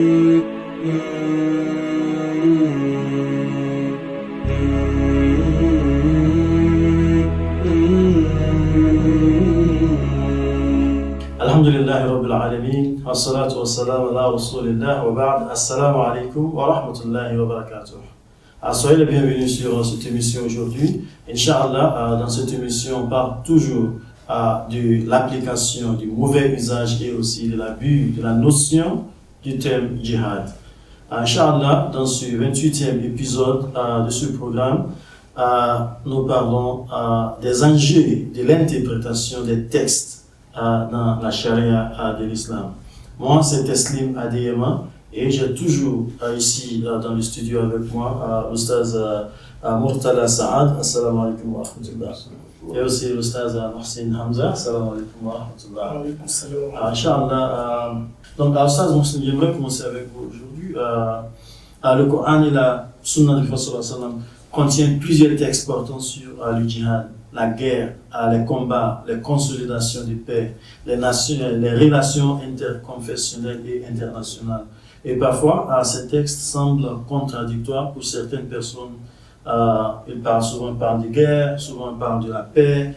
Alhamdulillahi Rabbil Alamin, wassalatu wassalamu ala Rasulillah wa ba'd, assalamu alaikum wa rahmatullahi wa barakatuh. Soyez les bienvenus sur cette émission aujourd'hui. Inch'Allah, dans cette émission, on parle toujours de l'application du mauvais usage et aussi de l'abus de la notion du terme djihad. Inch'Allah, dans ce 28e épisode de ce programme, nous parlons des enjeux de l'interprétation des textes dans la charia de l'islam. Moi, c'est Teslim Adeyema et j'ai toujours ici dans le studio avec moi l'Oustaz Murtala Saad, assalamu alaikum wa rahmatullah. Et aussi l'Oustaz Mohsin Hamza, assalamu alaikum wa rahmatullah. Inch'Allah. Donc, Oustaz Mohsin, j'aimerais commencer avec vous aujourd'hui. Le Coran et la Sunna du Prophète sallallahu alayhi wa sallam contiennent plusieurs textes portant sur le djihad, la guerre, les combats, les consolidations de paix, les relations interconfessionnelles et internationales. Et parfois, ces textes semblent contradictoires pour certaines personnes. Ils parlent souvent de guerre, souvent parlent de la paix.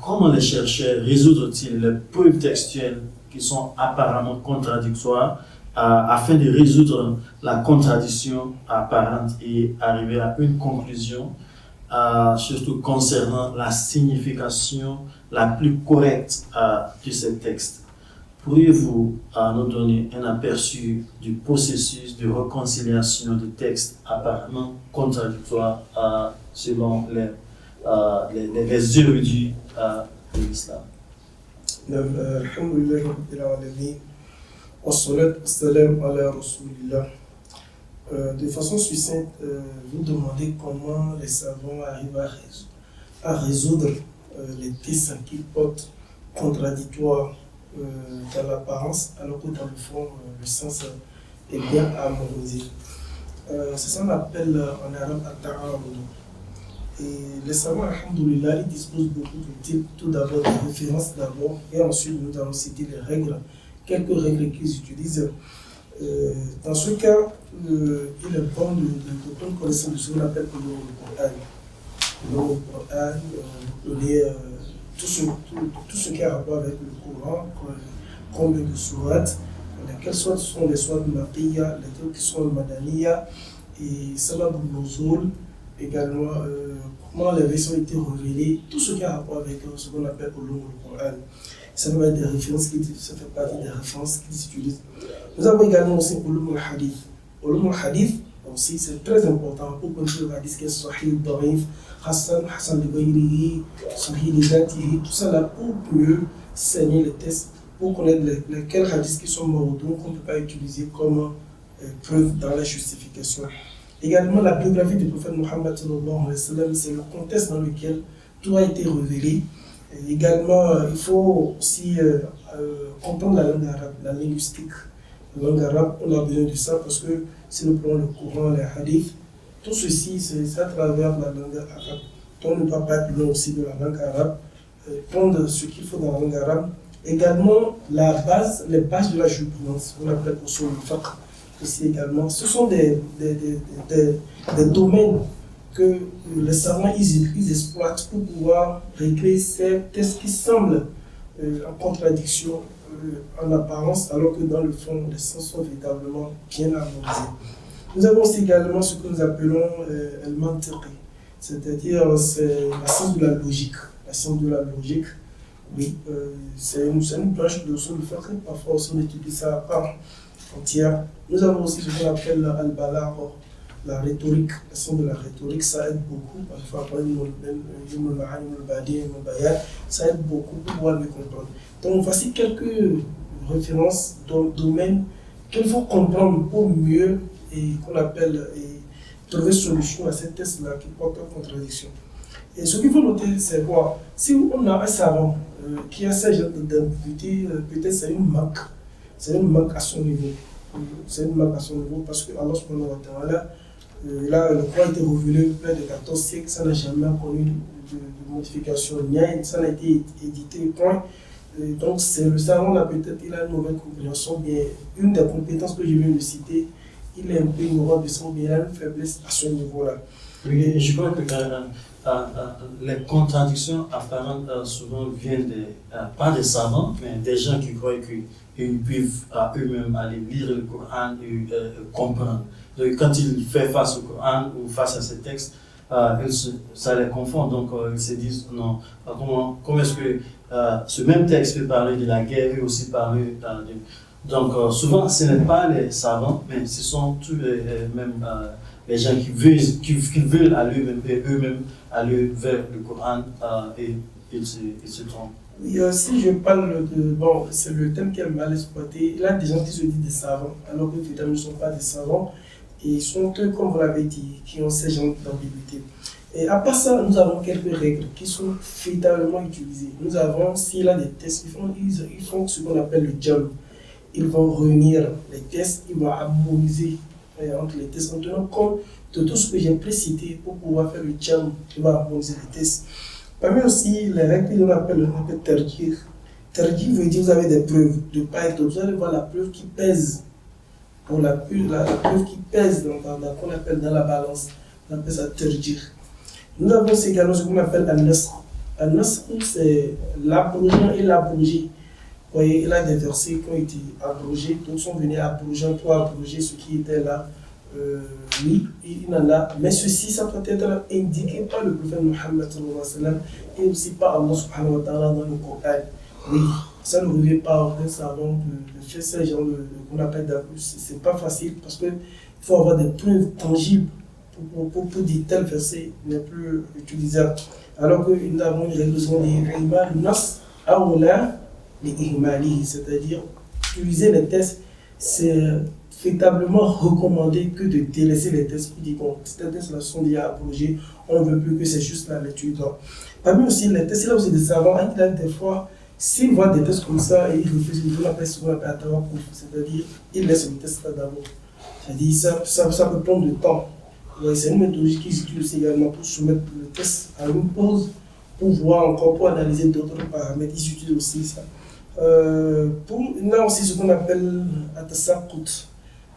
Comment les chercheurs résoudront-ils les preuves textuelles qui sont apparemment contradictoires afin de résoudre la contradiction apparente et arriver à une conclusion, surtout concernant la signification la plus correcte de ces textes? Pourriez-vous nous donner un aperçu du processus de réconciliation des textes apparemment contradictoires selon les érudits de l'islam? Alhamdulillah Rabbil Alamin, wassalatu wassalamu ala Rasulillah. De façon succincte, vous demandez comment les savants arrivent à résoudre les textes qui portent contradictoires dans l'apparence, alors que dans le fond, le sens est bien harmonisé. C'est ça qu'on appelle en arabe at-ta'arud. Et les savants, alhamdoulilah, ils disposent beaucoup de types, tout d'abord des références d'abord, et ensuite nous allons citer les règles, quelques règles qu'ils utilisent. Dans ce cas, il est bon de prendre connaissance de ce qu'on appelle le Coran. Le Coran, tout ce qui a rapport avec le Coran, combien de sourates, quelles sourates sont les sourates Maqiyya, lesquelles qui sont Madaniya, et Sabab al-Nuzul, également comment les versets ont été révélées, tout ce qui a rapport avec ce qu'on appelle le Coran. Ça va être des références ça fait partie des références qu'ils utilisent. Nous avons également aussi Ulum al-Hadith. Ulum al-Hadith aussi, c'est très important pour connaître le hadith qui est Sahih, Darif, Hassan al-Bayrihi, Sahih al-Zatihi, tout ça là pour mieux saigner les tests, pour connaître lesquels hadiths qui sont mawdou qu'on ne peut pas utiliser comme preuve dans la justification. Également, la biographie du prophète Mohammed sallallahu alayhi wa sallam, c'est le contexte dans lequel tout a été révélé. Et également, il faut aussi comprendre la langue arabe, la linguistique. La langue arabe, on a besoin de ça parce que si nous prenons le Coran, les hadiths, tout ceci, c'est à travers la langue arabe. Donc, on ne doit pas être loin aussi de la langue arabe, prendre ce qu'il faut dans la langue arabe. Également, les bases de la jurisprudence, on appelle usul al-fiqh ici également. Ce sont des domaines que les savants ils exploitent pour pouvoir régler ces tests qui semblent en contradiction en apparence, alors que dans le fond, les sens sont véritablement bien harmonisés. Nous avons aussi également ce que nous appelons le mantiqi, c'est-à-dire c'est la science de la logique. La science de la logique, oui, c'est une branche de usul al-fiqh, parfois aussi on étudie ça à part entière. Nous avons aussi ce qu'on appelle al-balagha, la rhétorique, la science de la rhétorique, ça aide beaucoup, parfois ça aide beaucoup pour pouvoir le comprendre. Donc voici quelques références domaines qu'il faut comprendre pour mieux et qu'on appelle trouver solution à ces tests-là qui portent en contradiction. Et ce qu'il faut noter, c'est quoi? Si on a un savant qui a ce genre d'ambiguïté, peut-être c'est une manque à son niveau. C'est une manque à son niveau parce que Allah subhanahu wa ta'ala, là, le Coran a été révélé près de 14 siècles, ça n'a jamais connu de modification, ça n'a été édité, point. Et donc, c'est le savant là, peut-être, il a une mauvaise compréhension, bien une des compétences que je viens de citer, il est un peu ignorant de ça, bien il a une faiblesse à ce niveau-là. Oui, je crois que les contradictions apparentes souvent viennent pas des savants, mais des gens qui croient qu'ils peuvent eux-mêmes aller lire le Coran et comprendre. Donc, quand ils font face au Coran ou face à ces textes, ça les confond. Donc, ils se disent non, comment est-ce que ce même texte peut parler de la guerre et aussi parler donc, souvent, ce n'est pas les savants, mais ce sont tous les gens qui veulent aller eux-mêmes aller vers le Coran et ils se trompent. Oui, si je parle de. Bon, c'est le thème qui est mal exploité. Il y a des gens qui se disent des savants, alors que les ne sont pas des savants. Et ils sont, comme vous l'avez dit, qui ont ces genres d'ambiguïté. Et à part ça, nous avons quelques règles qui sont véritablement utilisées. Nous avons, s'il y a des tests, ils font ce qu'on appelle le jam. Ils vont réunir les tests, ils vont harmoniser entre les tests en tenant compte de tout ce que j'ai précité pour pouvoir faire le jam, ils vont harmoniser les tests. Parmi aussi les règles qu'on appelle terjih. Terjih veut dire que vous avez des preuves de part et d'autre. Vous allez voir la preuve qui pèse. Pour la preuve qui pèse qu'on appelle dans la balance. On appelle ça terjih. Nous avons aussi également ce qu'on appelle al-nasr. Al-nasr, c'est l'abrogeant et l'abrogé. Vous voyez, il y a des versets qui ont été abrogés, d'autres sont venus abroger pour abroger ce qui était là. Oui, il y en a, mais ceci, ça peut être indiqué par le prophète Mohammed et aussi par Allah subhanahu wa ta'ala dans le Coran. Oui, ça ne revient pas aux savants de faire ce genre qu'on appelle d'abus. C'est pas facile parce qu'il faut avoir des preuves tangibles pour dire tel verset n'est plus utilisable. Alors que nous avons une résolution des Iman Nas Aoula, les Ihmali, c'est-à-dire utiliser les tests, c'est véritablement recommandé que de délaisser les tests pour dire que ces tests-là sont déjà abrogés, on ne veut plus que c'est juste la lecture. Parmi aussi les tests, là aussi des savants, il y a des fois, s'ils voient des tests comme ça, et ils refusent, ils appellent souvent à tawakkuf, c'est-à-dire ils laissent le test là d'abord. C'est-à-dire ça peut prendre du temps. Ouais, c'est une méthodologie qu'ils utilisent également pour soumettre le test à une pause, pour voir encore, pour analyser d'autres paramètres. Ils utilisent aussi ça. Il y a aussi ce qu'on appelle Atasakut.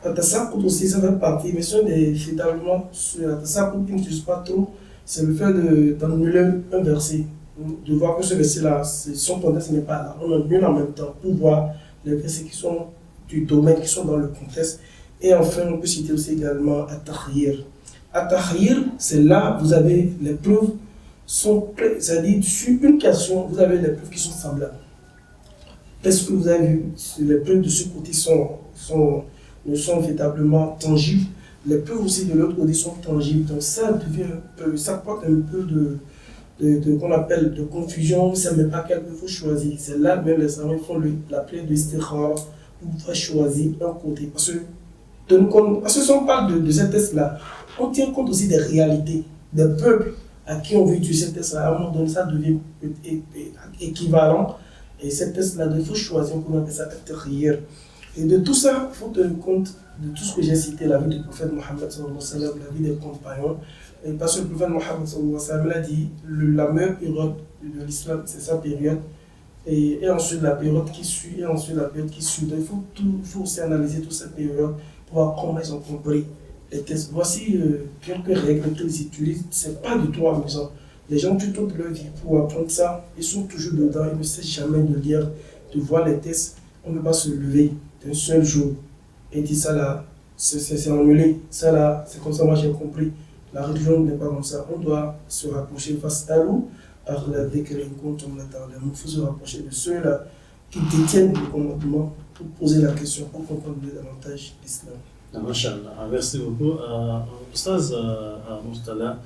Atasakut aussi, ça fait partie, mais ce n'est véritablement Atasakut qui n'utilise pas trop, c'est le fait d'annuler un verset, de voir que ce verset-là, son contexte n'est pas là. On annule en même temps pour voir les versets qui sont du domaine, qui sont dans le contexte. Et enfin, on peut citer aussi également At-Tahrir. At-Tahrir, c'est là, vous avez les preuves, c'est-à-dire sur une question, vous avez les preuves qui sont semblables. Parce que vous avez vu, les preuves de ce côté ne sont véritablement tangibles, les preuves aussi de l'autre côté sont tangibles. Donc ça porte un peu qu'on appelle de confusion, ça ne met pas quel il faut choisir. C'est là même les savants font la prière de istikhara pour pouvoir choisir un côté. Parce que si on parle de ces tests-là, on tient compte aussi des réalités, des peuples à qui on veut utiliser ces tests-là. À un moment donné, ça devient équivalent. Et ces tests-là, il faut choisir pour appeler ça intérieur. Et de tout ça, il faut tenir compte de tout ce que j'ai cité, la vie du prophète Mohammed, la vie des compagnons. Et parce que le prophète Mohammed a dit la meilleure période de l'islam, c'est sa période. Et ensuite la période qui suit, et ensuite la période qui suit. Donc il faut aussi analyser toute cette période pour voir comment ils ont compris les tests. Voici quelques règles qu'ils utilisent. Ce n'est pas du tout amusant. Les gens tuent toute leur vie pour apprendre ça. Ils sont toujours dedans. Ils ne cessent jamais de lire, de voir les tests. On ne peut pas se lever d'un seul jour et dire ça là, c'est annulé. Ça là, c'est comme ça, moi j'ai compris. La religion n'est pas comme ça. On doit se rapprocher face à l'eau. Il faut se rapprocher de ceux-là qui détiennent le commandement pour poser la question, pour comprendre davantage l'islam. Masha'Allah. Merci beaucoup. Oustaz Moustala,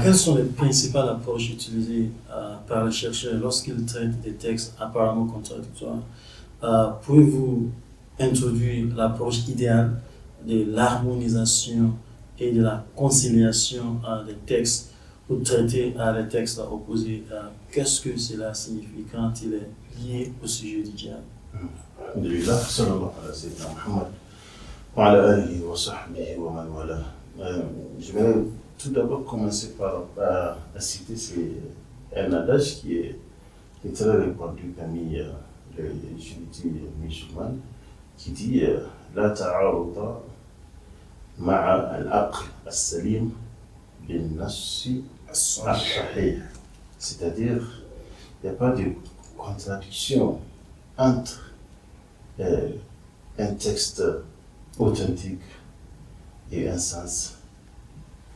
quelles sont les principales approches utilisées par les chercheurs lorsqu'ils traitent des textes apparemment contradictoires? Pouvez-vous introduire l'approche idéale de l'harmonisation et de la conciliation des textes pour traiter les textes opposés? Qu'est-ce que cela signifie quand il est lié au sujet du djihad? Alhamdulillah, sallallahu alayhi wa sallam. Je vais tout d'abord commencer par citer un adage qui est qui est très répandu parmi les judités musulmanes, qui dit لا تعارض مع العقل السليم بالنص الصحيح. C'est-à-dire, il n'y a pas de contradiction entre un texte authentique et un sens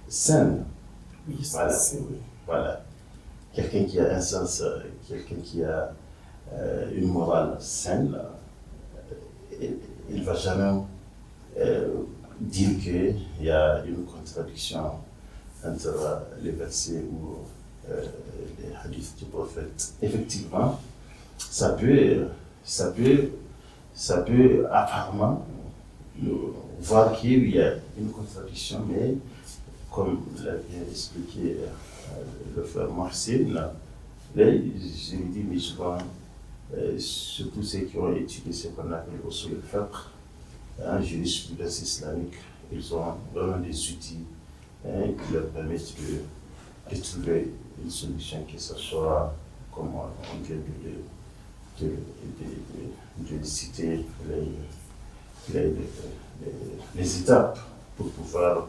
sain. Oui, Voilà. c'est vrai. Voilà. Quelqu'un qui a un sens, quelqu'un qui a une morale saine, il ne va jamais dire qu'il y a une contradiction entre les versets ou les hadiths du prophète. Effectivement, ça peut apparemment voir qu'il y a une contradiction, mais comme l'a bien expliqué le frère Mohsin, les érudits musulmans, surtout ceux qui ont étudié ce qu'on appelle usul al-fiqh, en jurisprudence islamique, ils ont vraiment des outils qui leur permettent de trouver une solution, que ce soit, comme on vient de citer, les étapes pour pouvoir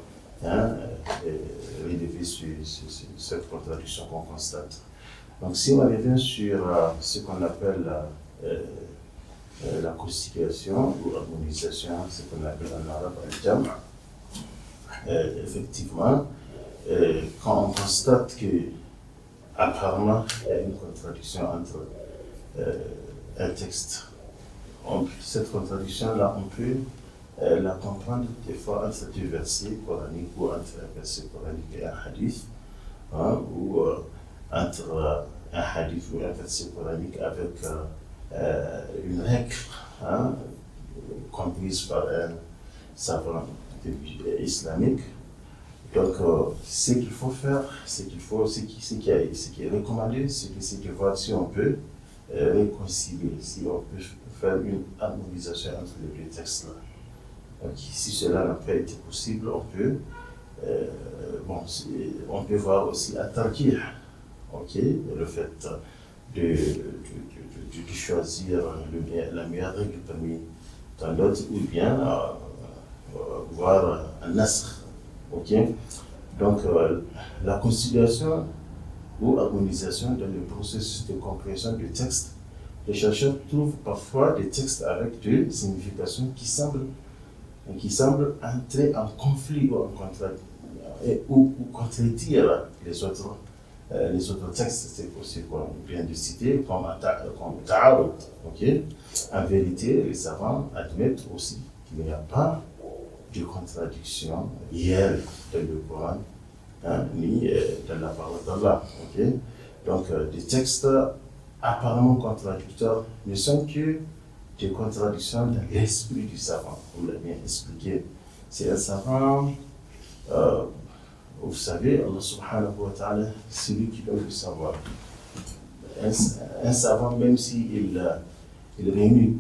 relever cette contradiction qu'on constate. Donc, si on revient sur ce qu'on appelle la conciliation ou harmonisation, ce qu'on appelle en arabe al-jam', effectivement, quand on constate que apparemment il y a une contradiction entre un texte, cette contradiction-là, on peut la comprendre des fois entre deux versets coraniques ou entre un verset coranique et un hadith, ou entre un hadith ou un verset coranique avec une règle comprise par un savant islamique. Donc, ce qu'il faut faire, ce qui est recommandé, c'est de voir si on peut réconcilier, si on peut faire une harmonisation entre les deux textes-là. Donc, si cela n'a pas été possible, on peut voir aussi à Tarkir, le fait de choisir la meilleure règle parmi tant d'autres, ou bien voir un nasr. Donc, la conciliation ou harmonisation dans le processus de compréhension du texte, les chercheurs trouvent parfois des textes avec deux significations qui semblent entrer en conflit ou contredire les autres textes. C'est aussi qu'on vient de citer comme ta'arud. En vérité, les savants admettent aussi qu'il n'y a pas de contradiction réelle dans le Coran, ni dans la parole d'Allah. Donc, des textes apparemment contradictoires ne sont que des contradictions dans l'esprit du savant, on l'a bien expliqué. C'est un savant, vous savez, Allah subhanahu wa ta'ala, c'est lui qui donne le savoir. Un savant, même s'il réunit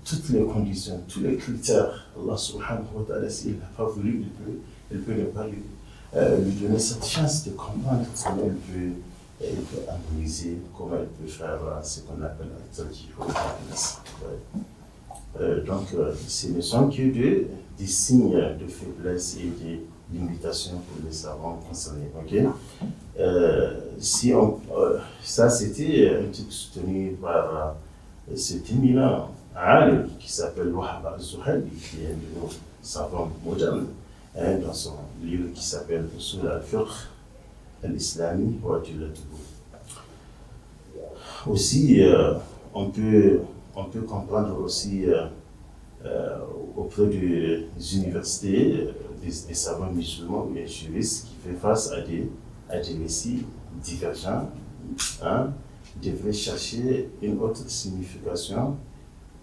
toutes les conditions, tous les critères, Allah subhanahu wa ta'ala, s'il n'a pas voulu, il peut ne pas lui donner cette chance de comprendre comment il peut harmoniser, comment il peut faire ce qu'on appelle la tarjih ou la donc, ce ne sont que des signes de faiblesse et de limitation pour les savants concernés. Ça, c'était un truc soutenu par cet éminent alim qui s'appelle Wahab al-Zuhali, qui est un de nos savants modernes, dans son livre qui s'appelle Usul al-Fiqh al-Islami wa Adillatuhu. Aussi, on peut comprendre aussi auprès des universités, des savants musulmans ou des juristes qui font face à des récits divergents, devraient chercher une autre signification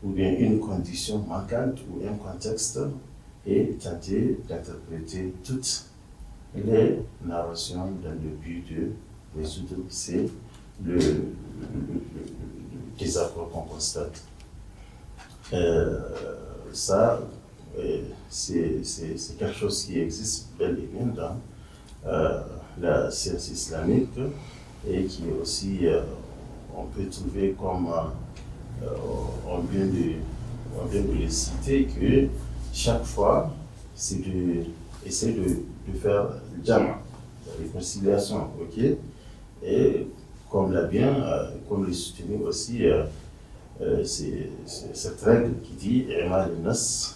ou bien une condition manquante ou un contexte et tenter d'interpréter toutes les narrations dans le but de résoudre le désaccord qu'on constate. Ça, c'est quelque chose qui existe bel et bien dans la science islamique et qui est aussi on peut trouver comme on vient de le citer, que chaque fois, c'est essayer de faire le jam, la réconciliation, ok? Et comme comme le soutenu aussi, c'est cette règle qui dit Imal Nas,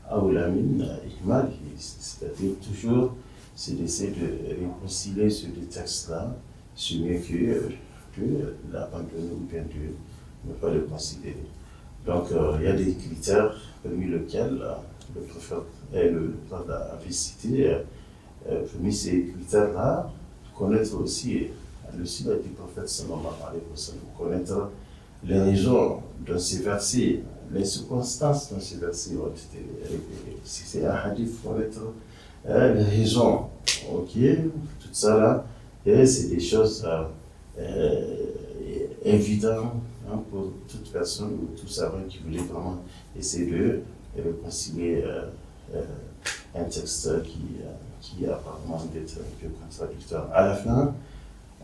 Aoulamin Ihmal, c'est-à-dire toujours, c'est d'essayer de réconcilier sur des textes-là, c'est mieux que l'abandonner ou bien de ne pas le considérer. Donc, il y a des critères parmi lesquels le prophète avait cité. Parmi ces critères-là, connaître aussi le sira du prophète sallallahu alayhi wa sallam, connaître les raisons de ces versets, les circonstances dont ces versets ont été révélés. Si c'est un hadith, connaître les raisons, ok, tout ça là, et c'est des choses évidentes pour toute personne ou tout savant qui voulait vraiment essayer de réconcilier un texte qui a apparemment d'être un peu contradictoire. À la fin,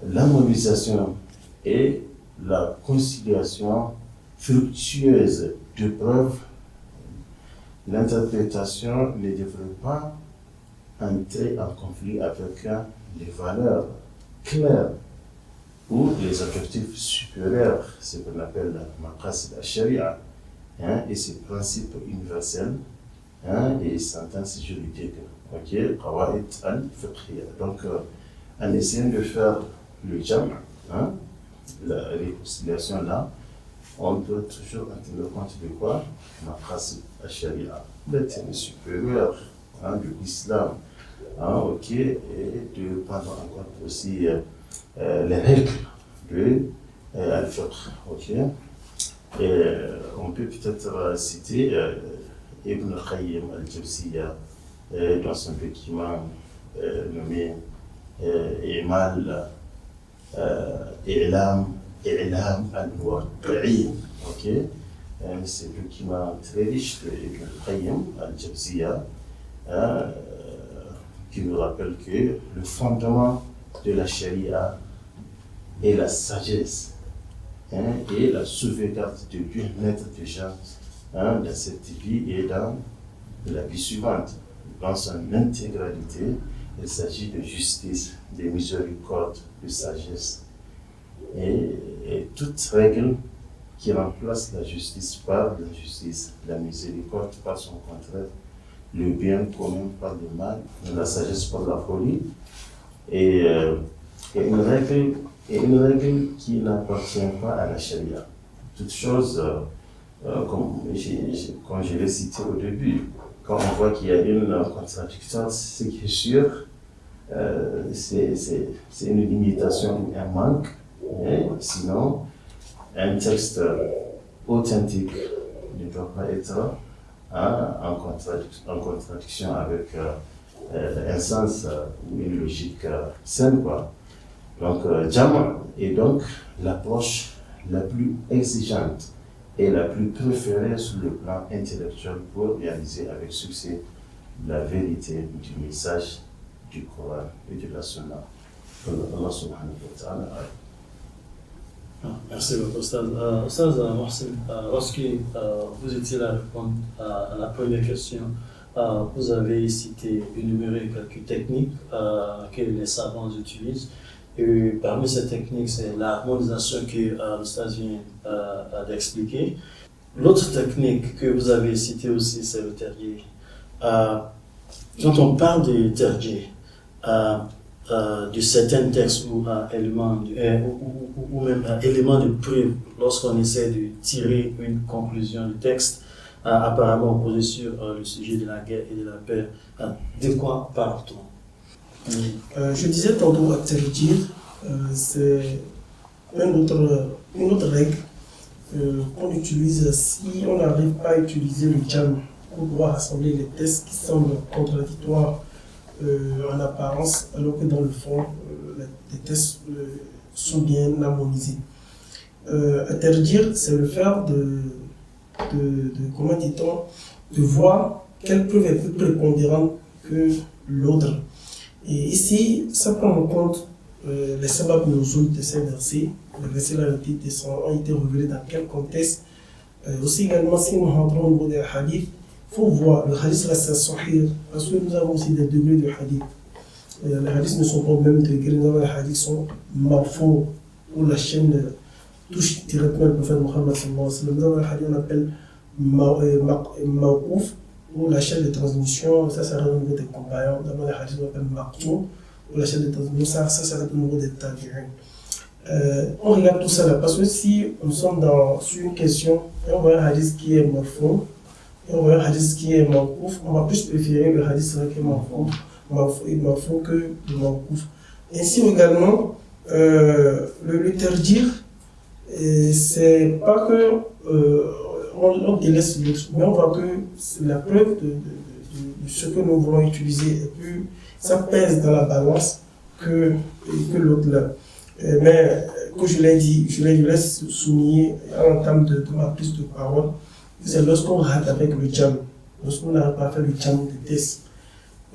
l'harmonisation et la conciliation fructueuse de preuves, l'interprétation ne devrait pas entrer en conflit avec les valeurs claires ou les objectifs supérieurs, ce qu'on appelle maqasid al-sharia, et ses principes universels et sentences juridiques, ok, qawaid al-fiqhiyya. Donc, en essayant de faire le jam', la réconciliation là, on doit toujours tenir compte de quoi? Maqasid al-sharia, le thème supérieur de l'islam, ok, et de prendre en compte aussi les règles de al-fiqh, ok. Et on peut peut-être citer Ibn Qayyim al-Jawziyya dans son document nommé I'lam al-Muwaqqi'in, ok. C'est un document très riche de Ibn Qayyim al-Jawziyya qui nous rappelle que le fondement de la charia est la sagesse et la sauvegarde du bien-être des gens dans cette vie et dans la vie suivante. Dans son intégralité, il s'agit de justice, de miséricorde, de sagesse et toute règle qui remplace la justice par l'injustice, la miséricorde par son contraire, le bien commun par le mal, la sagesse par la folie, et une règle qui n'appartient pas à la charia. Toute chose, comme je l'ai cité au début, quand on voit qu'il y a une contradiction, ce qui est sûr, c'est une limitation, un manque. Sinon, un texte authentique ne doit pas être en contradiction avec un sens ou une logique saine, quoi. Donc, Jama est donc l'approche la plus exigeante et la plus préférée sur le plan intellectuel pour réaliser avec succès la vérité du message du Coran et de la Sunna. Allah subhanahu wa ta'ala. Merci beaucoup, Ustaz. Ustaz Mohsin, lorsque vous étiez là à répondre à la première question, vous avez cité, énuméré quelques techniques que les savants utilisent. Et parmi ces techniques, c'est l'harmonisation que l'Ustaz vient d'expliquer. L'autre technique que vous avez citée aussi, c'est le tergier. Quand on parle de tergier, de certains textes ou éléments ou même éléments de preuve, lorsqu'on essaie de tirer une conclusion du texte apparemment opposé sur le sujet de la guerre et de la paix, de quoi parle-t-on? Je disais tantôt à Terjir, c'est une autre règle qu'on utilise si on n'arrive pas à utiliser le jam pour pouvoir rassembler les textes qui semblent contradictoires en apparence, alors que dans le fond, les textes sont bien harmonisés. Interdire, c'est le faire comment dit-on, de voir quelle preuve est plus prépondérante que l'autre. Et ici, ça prend en compte les sabab nuzul de ces versets, les versets ont été révélés dans quel contexte. Aussi également, si nous rentrons au niveau des hadiths, il faut voir, le hadith reste sahih, parce que nous avons aussi des degrés de hadith. Les hadiths ne sont pas au même degré, nous avons les hadiths sont marfou, où la chaîne touche directement le prophète Mohammed sallallahu alayhi wa sallam. Nous avons les hadiths qu'on appelle ma'ouf, où la chaîne de transmission, ça sera au niveau des compagnons. Nous avons les hadiths qu'on appelle maqtou, où la chaîne de transmission, ça sera au niveau des tabi'in. On regarde tout ça là, parce que si nous sommes sur une question, et on voit un hadith qui est marfou, et on voit un hadith qui est ma'ouf, on va plus préférer le hadith qui est marfou que le ma'ouf. Ainsi également, le tarjih, c'est pas que on délaisse l'autre, mais on voit que la preuve de ce que nous voulons utiliser est plus, ça pèse dans la balance que l'autre là. Mais comme je l'ai dit, je laisse souligner en termes de ma prise de parole, c'est lorsqu'on rate avec le jam, lorsqu'on n'arrive pas à faire le jam de test.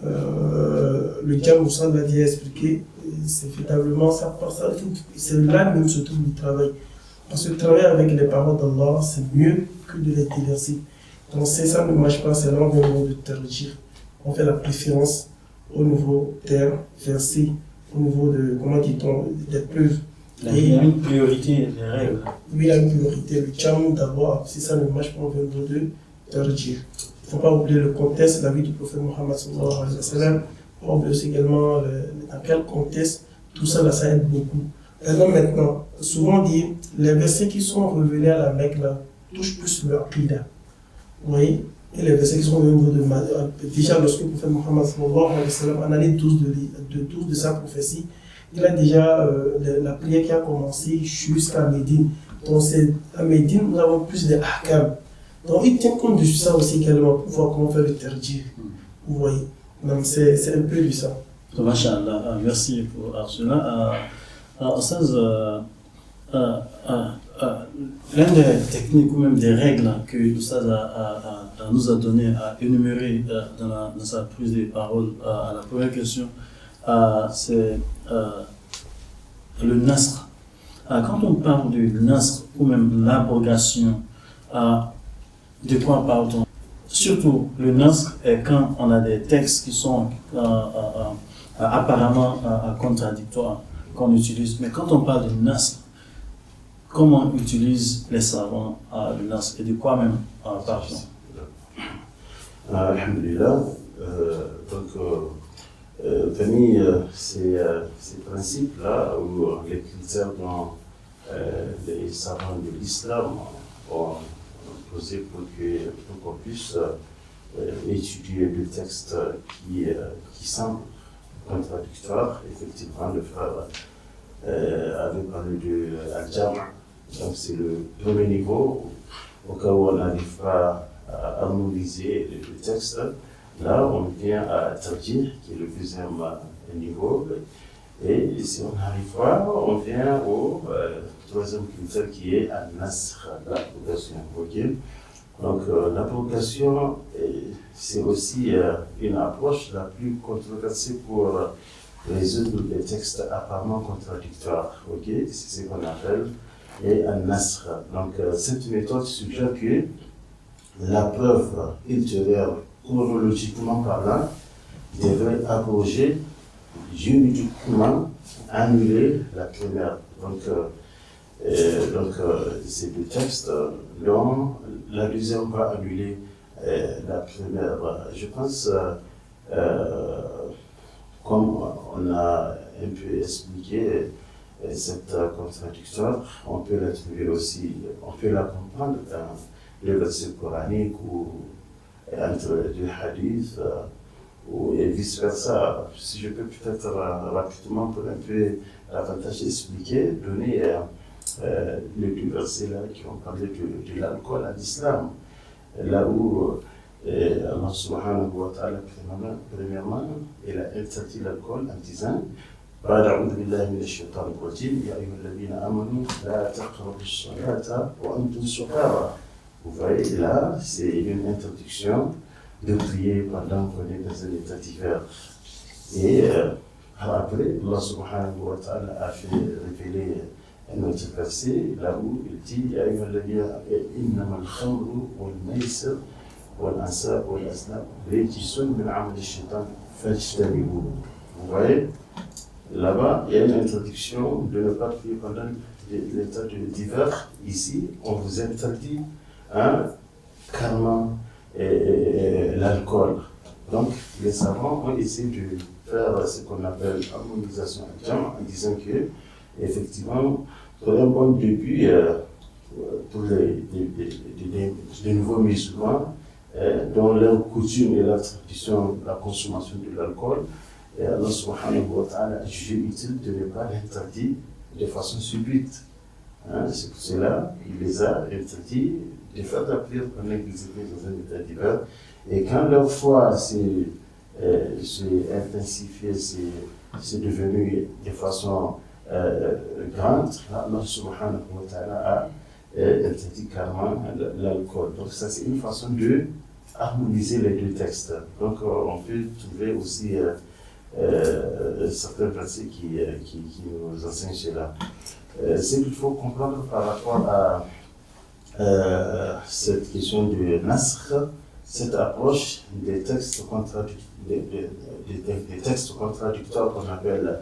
Le jam, ça l'a dit expliqué, c'est véritablement ça, c'est là même se trouve le travail. Parce que travailler avec les paroles d'Allah, c'est mieux que de les déverser. Donc si ça ne marche pas, c'est là où on de tarjih. On fait la préférence au niveau des versets, au niveau de, comment dit-on, des preuves. Il y a une priorité, les règles. Oui, il y a une priorité. Le jam d'abord, si ça ne marche pas, on vient de tarjih. Il ne faut pas oublier le contexte, la vie du prophète Mohammed sallallahu alayhi wa sallam. On oublie aussi également dans quel contexte, tout ça, là, ça aide beaucoup. Maintenant, souvent on dit, les versets qui sont révélés à la Mecque, là, touchent plus leur aqida. Vous voyez? Et les versets qui sont au niveau de déjà lorsque le prophète Mohammed sallallahu alayhi wa sallam, en année 12 de sa prophétie, il a déjà la prière qui a commencé jusqu'à Médine. Donc à Médine, nous avons plus de ahkam. Donc il tient compte de ça aussi également pour voir comment faire le tarjih. Vous voyez? Donc c'est un peu de ça. Masha'Allah, merci pour cela. L'une des techniques ou même des règles que l'Oustaz nous a donné à énumérer dans sa prise de parole à la première question, c'est le nasr. Quand on parle du nasr ou même l'abrogation, de quoi parle-t-on? Surtout, le nasr est quand on a des textes qui sont apparemment contradictoires qu'on utilise. Mais quand on parle de nasr, comment utilisent les savants le nasr et de quoi même parle-t-on? Alhamdulillah. Parmi ces principes-là, ou les critères dont les savants de l'islam ont posé pour qu'on puisse étudier des textes qui semblent contradictoires, effectivement, le frère avait parlé de Al-Jam'. Donc c'est le premier niveau, au cas où on n'arrive pas à harmoniser le texte. Là, on vient à Tarjih, qui est le deuxième niveau. Et si on n'arrive pas, on vient au troisième critère qui est Al-Nasr, l'abrogation. Okay? Donc l'abrogation, c'est aussi une approche la plus controversée pour résoudre les textes apparemment contradictoires. Okay? C'est ce qu'on appelle Al-Nasr. Donc cette méthode suggère que la preuve ultérieure, chronologiquement parlant, devrait abroger, juridiquement annuler la première. Donc c'est deux textes dont la deuxième va annuler la première. Je pense, comme on a un peu expliqué cette contradiction, on peut la trouver aussi, on peut la comprendre dans le verset coranique ou entre deux hadiths et vice-versa. Si je peux peut-être rapidement, pour un peu davantage expliquer, donner les deux versets là qui ont parlé de l'alcool à l'islam. Là où Allah subhanahu wa ta'ala, premièrement, il a interdit l'alcool en disant بعد أعوذ بالله من الشيطان الرجيم يا أيها الذين آمنوا لا تقربوا الصلاة وأنتم سكارى. Vous voyez, là, c'est une interdiction de prier pendant qu'on est dans un état d'hiver. Et Après, Allah subhanahu wa ta'ala a fait révéler un autre verset là où il dit Ya ayyuhalladhina innama al-khamru wal-maysir wal-ansab wal-azlam rijsun min 'amali ash-shaytan fajtanibuhu. Vous voyez, là-bas, il y a une introduction de ne pas prier pendant l'état d'hiver. Ici, on vous interdit carrément l'alcool. Donc, les savants ont essayé de faire ce qu'on appelle harmonisation en disant que, effectivement, pour un bon début, pour les nouveaux musulmans, dont leur coutume et leur tradition, la consommation de l'alcool, Allah subhanahu wa ta'ala a jugé utile de ne pas l'interdire de façon subite. C'est pour cela qu'il les a interdits de faire de la prière pendant qu'ils étaient dans un état d'hiver. Et quand leur foi s'est intensifiée, c'est devenu de façon grande, Allah subhanahu wa ta'ala a interdit carrément l'alcool. Donc ça, c'est une façon de harmoniser les deux textes. Donc on peut trouver aussi certains versets qui nous enseignent cela. Ce qu'il faut comprendre par rapport à cette question du nasr, cette approche des textes contradictoires qu'on appelle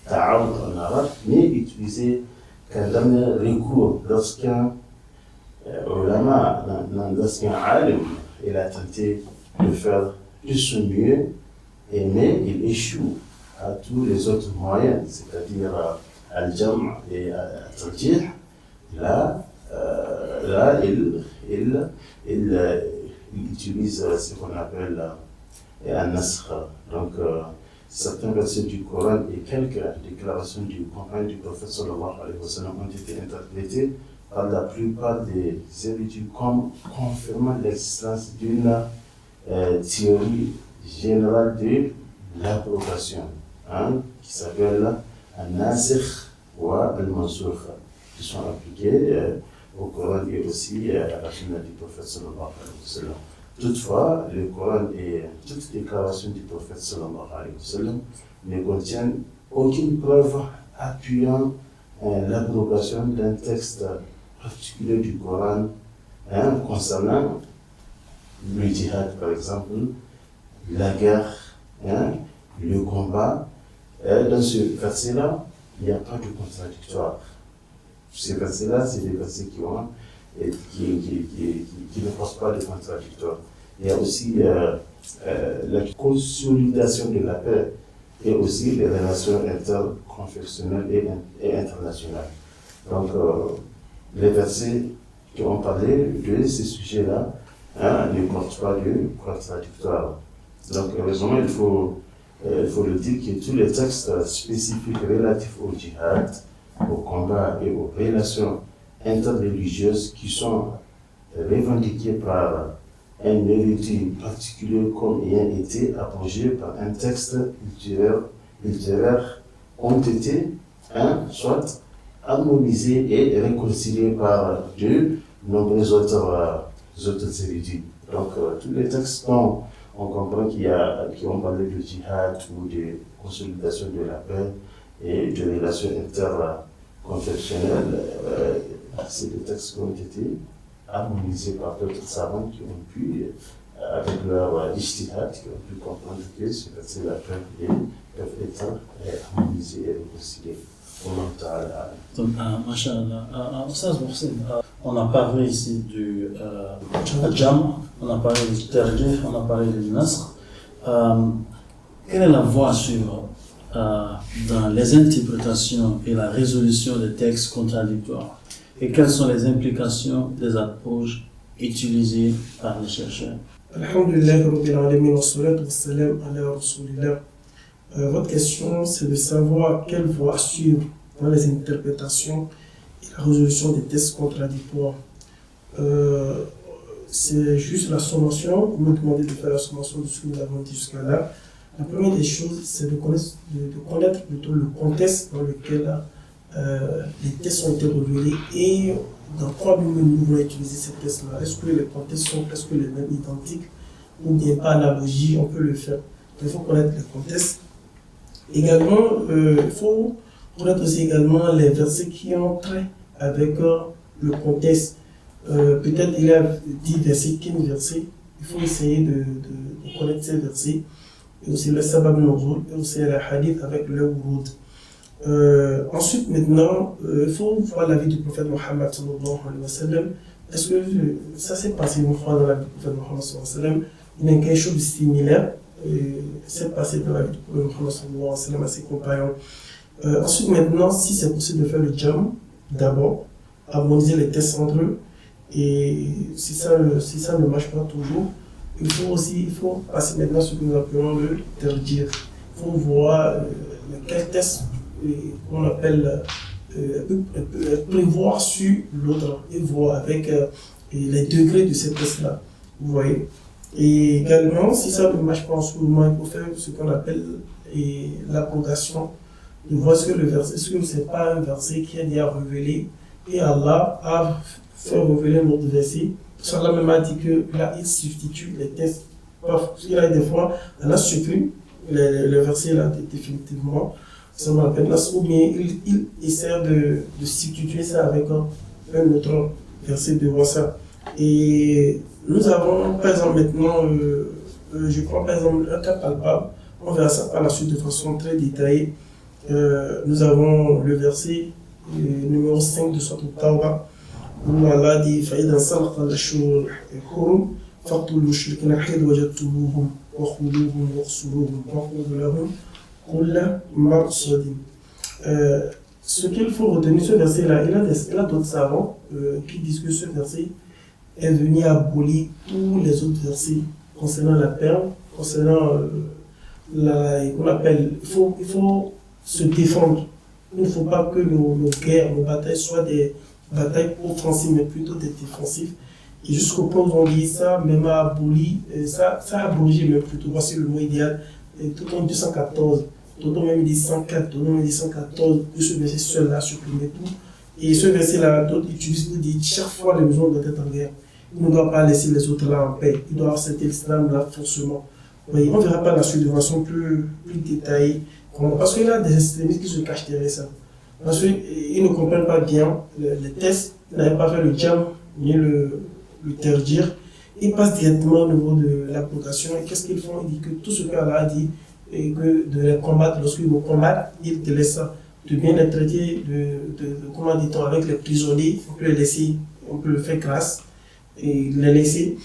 ta'awud en arabe, n'est utilisée qu'un dernier recours lorsqu'un ulama, lorsqu'un alim, il a tenté de faire de son mieux, mais il échoue à tous les autres moyens, c'est-à-dire al-jam' et al-tarjih. Là, il utilise ce qu'on appelle un nasr. Donc, certains versets du Coran et quelques déclarations du compagnon du prophète sallallahu alayhi wa sallam ont été interprétés par la plupart des érudits comme confirmant l'existence d'une théorie générale de l'abrogation, qui s'appelle al-nasikh wa al-mansukh, qui sont appliqués au Coran et aussi à la sunna du prophète sallallahu alayhi wa sallam. Toutefois, le Coran et toute déclaration du prophète sallallahu alayhi wa sallam ne contiennent aucune preuve appuyant l'abrogation d'un texte particulier du Coran concernant le djihad, par exemple, la guerre, le combat. Dans ce verset-là, il n'y a pas de contradictoire. Ces versets-là, c'est des versets qui ne posent pas de contradictoire. Il y a aussi la consolidation de la paix et aussi les relations interconfessionnelles et internationales. Donc, les versets qui ont parlé de ces sujets-là ne portent pas de contradictoire. Donc, heureusement, il faut le dire que tous les textes spécifiques relatifs au djihad, au combat et aux relations interreligieuses qui sont revendiquées par un érudit particulier comme ayant été abrogés par un texte ultérieur ont été soit harmonisés et réconciliés par de nombreux autres érudits. Donc tous les textes dont on comprend qui ont parlé de djihad ou de consolidation de la paix et de relations interconfessionnelles, c'est des textes qui ont été harmonisés par d'autres savants qui ont pu, avec leur ijtihad, qui ont pu comprendre que ces versets-là peuvent être harmonisés et réconciliés. Donc, Masha'Allah, on a parlé ici du jam, on a parlé du tarjih, on a parlé du nasr. Quelle est la voie à suivre dans les interprétations et la résolution des textes contradictoires? Et quelles sont les implications des approches utilisées par les chercheurs? Alhamdulillah, Rabbil Alamin, wa salatu wa salam ala Rasulillah. Votre question, c'est de savoir quelle voie suivre dans les interprétations et la résolution des textes contradictoires. C'est juste la sommation, vous me demandez de faire la sommation de ce que nous avons dit jusqu'à là. La première des choses, c'est de connaître plutôt le contexte dans lequel les textes ont été révélés et dans quoi nous voulons utiliser ces textes-là. Est-ce que les contextes sont presque les mêmes, identiques, ou bien par analogie, on peut le faire. Il faut connaître le contexte. Également, il faut connaître aussi également les versets qui ont trait avec le contexte. Peut-être il y a 10 versets, 15 versets. Il faut essayer de connaître ces versets. Et aussi le sabab nuzul, et aussi le hadith avec le wurud. Ensuite, maintenant, il faut voir la vie du prophète Mohammed sallallahu alayhi wa sallam. Est-ce que ça s'est passé une fois dans la vie du prophète Mohammed sallallahu alayhi wa sallam? Il y a quelque chose de similaire. C'est passé dans la vie du prophète Mohammed sallallahu alayhi wa sallam à ses compagnons. Ensuite, maintenant, si c'est possible de faire le jam, d'abord, harmoniser les tests entre eux. Et si ça ne marche pas toujours, il faut passer maintenant ce que nous appelons le terdir. Il faut voir quel test qu'on appelle prévoir sur l'autre et voir avec les degrés de ces tests-là. Vous voyez. Et également, si ça ne marche pas en ce moment, il faut faire ce qu'on appelle l'abrogation. De voir ce que le verset, est-ce que ce n'est pas un verset qui est déjà révélé et Allah a fait révéler notre verset. Allah même a dit que là, il substitue les tests. Il y a des fois, Allah supprime le verset là définitivement. Ça m'appelle ou bien il essaie de substituer ça avec un autre verset devant ça. Et nous avons, par exemple, maintenant, je prends par exemple un cas palpable. On verra ça par la suite de façon très détaillée. Nous avons le verset numéro 5 de Sourate Tawbah où Allah dit فَإِذَا انْسَلَخَ الْأَشْهُرُ الْحُرُمُ فَاقْتُلُوا الْمُشْرِكِينَ حَيْثُ وَجَدتُّمُوهُم وَخُذُوهُم وَاحْصُرُوهُم وَاقْعُدُوا لَهُمْ كُلَّ مَرْصَدٍ. Ce qu'il faut retenir, ce verset-là, il y a d'autres savants qui disent que ce verset est venu abolir tous les autres versets concernant la perle, concernant qu'on appelle, il faut se défendre. Il ne faut pas que nos guerres, nos batailles soient des batailles offensives, mais plutôt des défensives. Et jusqu'au point où on dit ça, même à aboli, ça a abrogé, mais plutôt, voici le mot idéal, tout en 214, tout en même dit 104, tout en même dit 114, que ce verset seul là supprimé tout. Et ce verset-là, d'autres utilisent pour dire chaque fois les besoins doivent être en guerre. Il ne doit pas laisser les autres là en paix. Il doit accepter l'islam là forcément. Oui, on ne verra pas la suite de façon plus détaillée. Parce qu'il y a des extrémistes qui se cachent derrière ça. Parce qu'ils ne comprennent pas bien les tests, ils n'avaient pas fait le jam, ni le terdir. Ils passent directement au niveau de l'application. Et qu'est-ce qu'ils font? Ils disent que tout ce qu'Allah a dit, et que de les combattre, lorsqu'ils nous combattent, ils te laissent ça. De bien les traiter, comment dit-on, avec les prisonniers, on peut les laisser, on peut le faire grâce, et les laisser.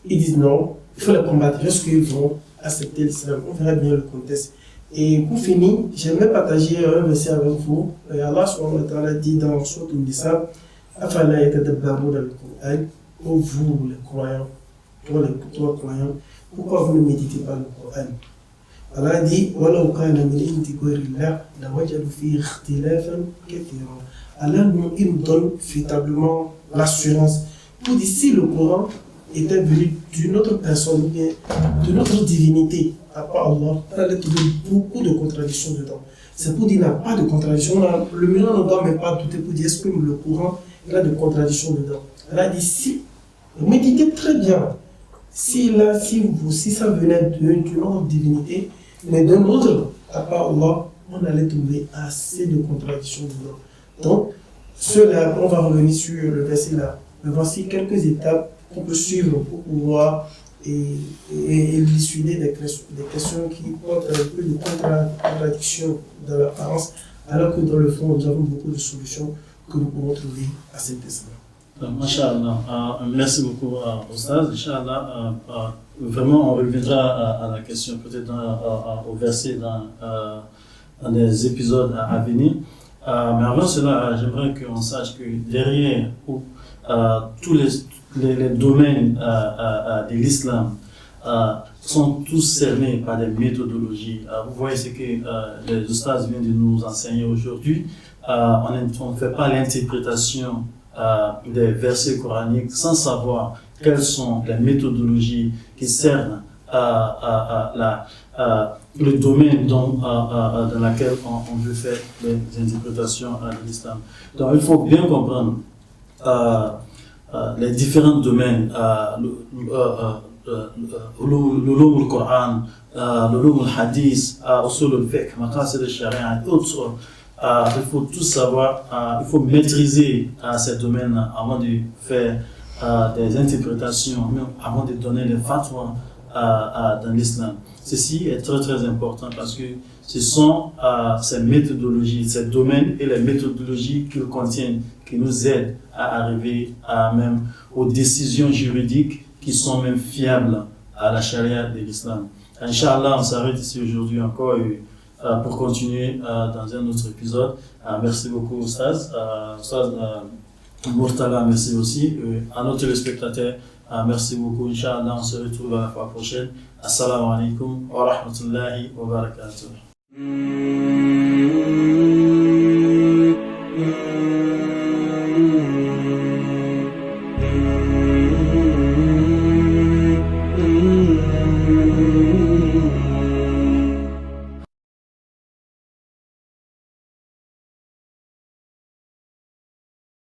Ils disent non, il faut les combattre jusqu'ils vont accepter l'islam. On verra bien le contexte. Et pour finir, j'aimerais partager un verset avec vous. Et Allah subhanahu wa ta'ala dit dans Sourate An-Nisa, Afala yatadabbaruna al-Qur'an, ô vous les croyants, toi croyants, pourquoi vous ne méditez pas le Coran? Allah dit, Walau kana min indi ghayrillah, la wajadu fi ikhtilafan kathiran. Allah il nous donne véritablement l'assurance pour dire si le Coran était venu d'une autre personne ou bien d'une autre divinité, à part Allah, il allait trouver beaucoup de contradictions dedans. C'est pour dire qu'il n'y a pas de contradiction. Le musulman ne doit même pas douter pour dire est-ce que le Coran il a de contradictions dedans. Elle a dit si, méditez très bien. Si ça venait d'une autre divinité, mais d'un autre, à part Allah, on allait trouver assez de contradictions dedans. Donc, cela, on va revenir sur le verset là. Mais voici quelques étapes qu'on peut suivre pour pouvoir élucider des questions qui portent un peu de contradiction dans l'apparence, alors que dans le fond, nous avons beaucoup de solutions que nous pouvons trouver à ces tests-là. Masha'Allah. Merci beaucoup, Oustaz. Inch'Allah, vraiment, on reviendra à la question, peut-être au verset dans des épisodes à venir. Mais avant cela, j'aimerais qu'on sache que derrière tous les domaines de l'islam sont tous cernés par des méthodologies. Vous voyez ce que les Oustaz viennent de nous enseigner aujourd'hui. On ne fait pas l'interprétation des versets coraniques sans savoir quelles sont les méthodologies qui cernent le domaine dans lequel on veut faire les interprétations de l'islam. Donc il faut bien comprendre les différents domaines, l'ulum al-Qur'an, l'ulum al-Hadith, usul al-fiqh, maqasid al-sharia et autres. Il faut tout savoir, il faut maîtriser ces domaines avant de faire des interprétations, même avant de donner les fatwas dans l'islam. Ceci est très très important parce que ce sont ces méthodologies, ces domaines et les méthodologies qu'ils contiennent qui nous aident à arriver même aux décisions juridiques qui sont même fiables à la charia de l'islam. Inch'Allah, on s'arrête ici aujourd'hui encore pour continuer dans un autre épisode. Merci beaucoup, Oustaz. Murtala, merci aussi. À nos téléspectateurs, merci beaucoup. Inch'Allah, on se retrouve à la fois prochaine. Assalamu alaikum wa rahmatullahi wa barakatuh.